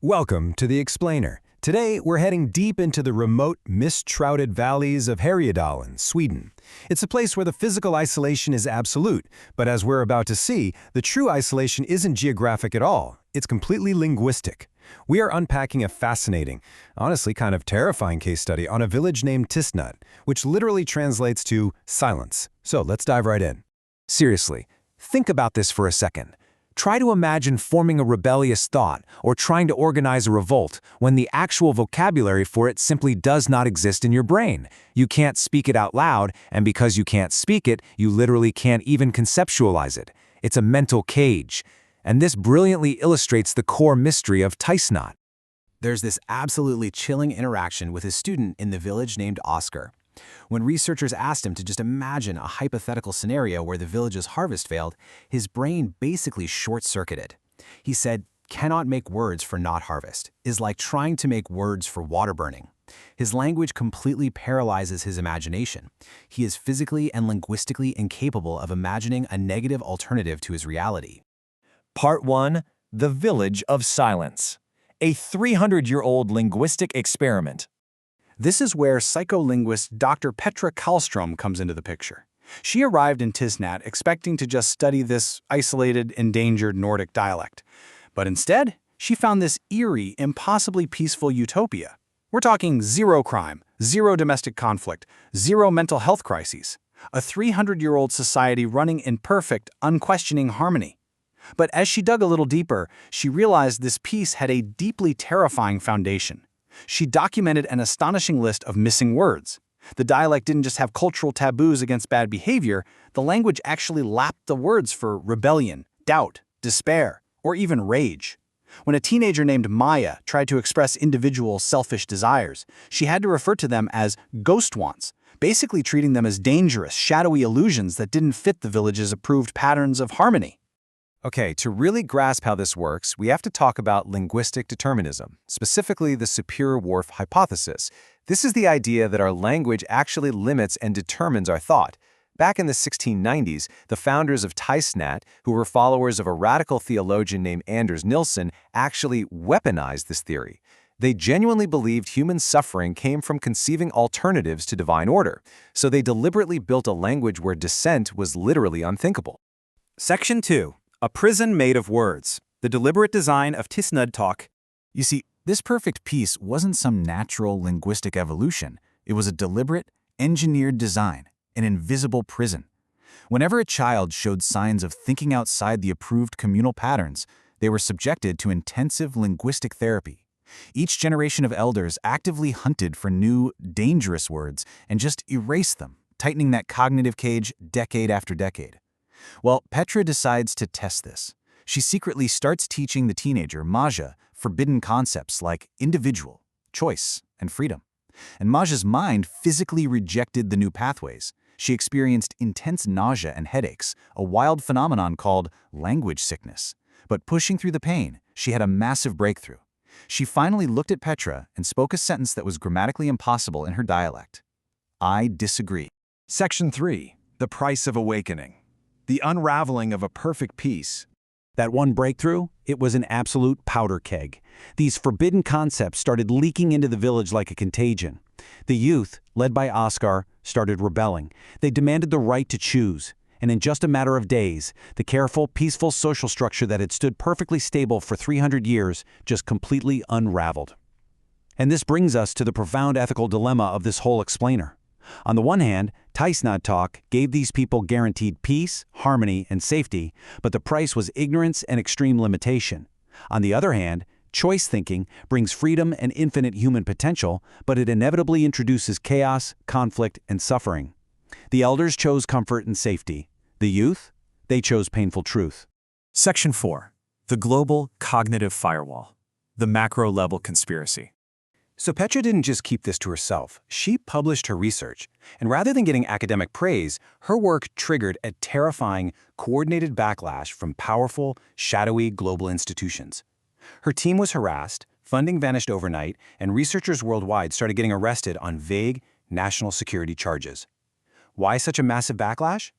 Welcome to The Explainer. Today, we're heading deep into the remote, mist-shrouded valleys of Härjedalen, Sweden. It's a place where the physical isolation is absolute, but as we're about to see, the true isolation isn't geographic at all. It's completely linguistic. We are unpacking a fascinating, honestly kind of terrifying case study on a village named Tystnad, which literally translates to silence. So let's dive right in. Seriously, think about this for a second. Try to imagine forming a rebellious thought or trying to organize a revolt when the actual vocabulary for it simply does not exist in your brain. You can't speak it out loud, and because you can't speak it, you literally can't even conceptualize it. It's a mental cage. And this brilliantly illustrates the core mystery of Tystnad. There's this absolutely chilling interaction with a student in the village named Oscar. When researchers asked him to just imagine a hypothetical scenario where the village's harvest failed, his brain basically short-circuited. He said, "Cannot make words for not harvest" is like trying to make words for water burning. His language completely paralyzes his imagination. He is physically and linguistically incapable of imagining a negative alternative to his reality. Part 1. The Village of Silence. A 300-year-old linguistic experiment. This is where psycholinguist Dr. Petra Källström comes into the picture. She arrived in Tystnad expecting to just study this isolated, endangered Nordic dialect. But instead, she found this eerie, impossibly peaceful utopia. We're talking zero crime, zero domestic conflict, zero mental health crises. A 300-year-old society running in perfect, unquestioning harmony. But as she dug a little deeper, she realized this peace had a deeply terrifying foundation. She documented an astonishing list of missing words. The dialect didn't just have cultural taboos against bad behavior, the language actually lapped the words for rebellion, doubt, despair, or even rage. When a teenager named Maya tried to express individual selfish desires, she had to refer to them as ghost wants, basically treating them as dangerous, shadowy illusions that didn't fit the village's approved patterns of harmony. Okay, to really grasp how this works, we have to talk about linguistic determinism, specifically the Sapir-Whorf hypothesis. This is the idea that our language actually limits and determines our thought. Back in the 1690s, the founders of Tystnad, who were followers of a radical theologian named Anders Nilsson, actually weaponized this theory. They genuinely believed human suffering came from conceiving alternatives to divine order, so they deliberately built a language where dissent was literally unthinkable. Section 2. A prison made of words. The deliberate design of Tystnad talk. You see, this perfect piece wasn't some natural linguistic evolution. It was a deliberate, engineered design, an invisible prison. Whenever a child showed signs of thinking outside the approved communal patterns, they were subjected to intensive linguistic therapy. Each generation of elders actively hunted for new, dangerous words and just erased them, tightening that cognitive cage decade after decade. Well, Petra decides to test this. She secretly starts teaching the teenager, Maja, forbidden concepts like individual, choice, and freedom. And Maja's mind physically rejected the new pathways. She experienced intense nausea and headaches, a wild phenomenon called language sickness. But pushing through the pain, she had a massive breakthrough. She finally looked at Petra and spoke a sentence that was grammatically impossible in her dialect. "I disagree." Section 3. The Price of Awakening. The unraveling of a perfect peace. That one breakthrough, it was an absolute powder keg. These forbidden concepts started leaking into the village like a contagion. The youth, led by Oscar, started rebelling. They demanded the right to choose. And in just a matter of days, the careful, peaceful social structure that had stood perfectly stable for 300 years just completely unraveled. And this brings us to the profound ethical dilemma of this whole explainer. On the one hand, Tystnad talk gave these people guaranteed peace, harmony, and safety, but the price was ignorance and extreme limitation. On the other hand, choice thinking brings freedom and infinite human potential, but it inevitably introduces chaos, conflict, and suffering. The elders chose comfort and safety. The youth? They chose painful truth. Section 4. The Global Cognitive Firewall. The Macro-Level Conspiracy. So Petra didn't just keep this to herself. She published her research, and rather than getting academic praise, her work triggered a terrifying, coordinated backlash from powerful, shadowy global institutions. Her team was harassed, funding vanished overnight, and researchers worldwide started getting arrested on vague, national security charges. Why such a massive backlash?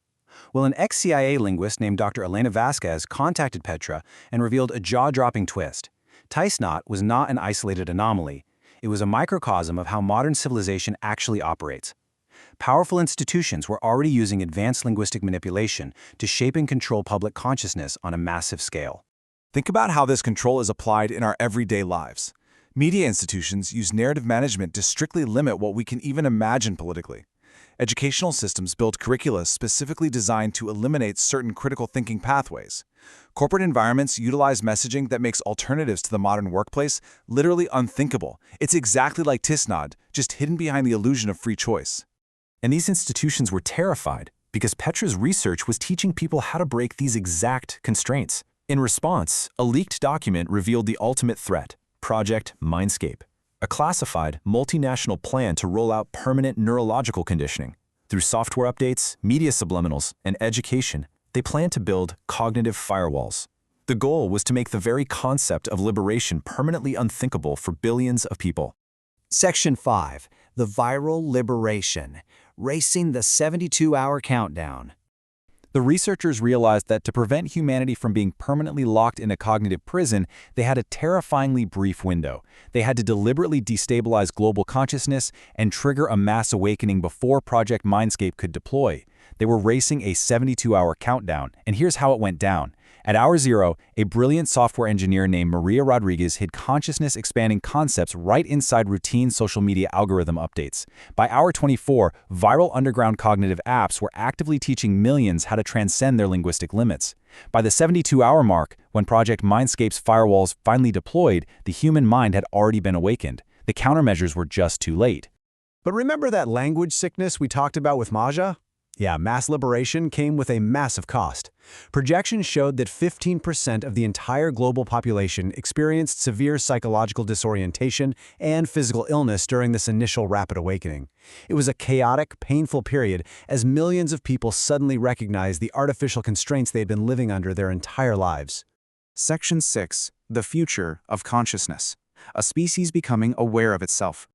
Well, an ex-CIA linguist named Dr. Elena Vasquez contacted Petra and revealed a jaw-dropping twist. Tystnad was not an isolated anomaly. It was a microcosm of how modern civilization actually operates. Powerful institutions were already using advanced linguistic manipulation to shape and control public consciousness on a massive scale. Think about how this control is applied in our everyday lives. Media institutions use narrative management to strictly limit what we can even imagine politically. Educational systems build curricula specifically designed to eliminate certain critical thinking pathways. Corporate environments utilize messaging that makes alternatives to the modern workplace literally unthinkable. It's exactly like Tystnad, just hidden behind the illusion of free choice. And these institutions were terrified because Petra's research was teaching people how to break these exact constraints. In response, a leaked document revealed the ultimate threat: Project Mindscape, a classified, multinational plan to roll out permanent neurological conditioning. Through software updates, media subliminals, and education, they planned to build cognitive firewalls. The goal was to make the very concept of liberation permanently unthinkable for billions of people. Section 5. The Viral Liberation. Racing the 72-hour countdown. The researchers realized that to prevent humanity from being permanently locked in a cognitive prison, they had a terrifyingly brief window. They had to deliberately destabilize global consciousness and trigger a mass awakening before Project Mindscape could deploy. They were racing a 72-hour countdown, and here's how it went down. At hour 0, a brilliant software engineer named Maria Rodriguez hid consciousness-expanding concepts right inside routine social media algorithm updates. By hour 24, viral underground cognitive apps were actively teaching millions how to transcend their linguistic limits. By the 72-hour mark, when Project Mindscape's firewalls finally deployed, the human mind had already been awakened. The countermeasures were just too late. But remember that language sickness we talked about with Maja? Yeah, mass liberation came with a massive cost. Projections showed that 15% of the entire global population experienced severe psychological disorientation and physical illness during this initial rapid awakening. It was a chaotic, painful period as millions of people suddenly recognized the artificial constraints they had been living under their entire lives. Section 6. The Future of Consciousness. A species becoming aware of itself.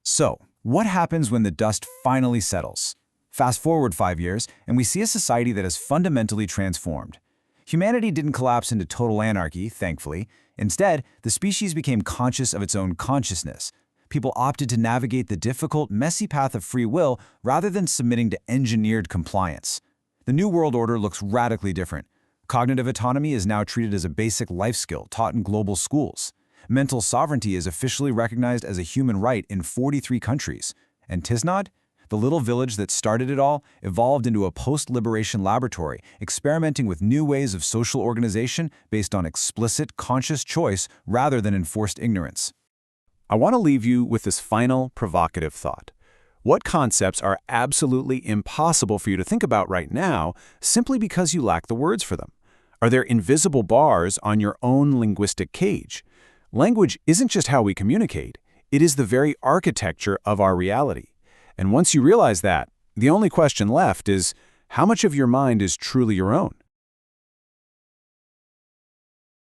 So, what happens when the dust finally settles? Fast forward 5 years, and we see a society that has fundamentally transformed. Humanity didn't collapse into total anarchy, thankfully. Instead, the species became conscious of its own consciousness. People opted to navigate the difficult, messy path of free will rather than submitting to engineered compliance. The New World Order looks radically different. Cognitive autonomy is now treated as a basic life skill taught in global schools. Mental sovereignty is officially recognized as a human right in 43 countries. And Tystnad? The little village that started it all evolved into a post-liberation laboratory, experimenting with new ways of social organization based on explicit, conscious choice rather than enforced ignorance. I want to leave you with this final, provocative thought. What concepts are absolutely impossible for you to think about right now simply because you lack the words for them? Are there invisible bars on your own linguistic cage? Language isn't just how we communicate. It is the very architecture of our reality. And once you realize that, the only question left is, how much of your mind is truly your own?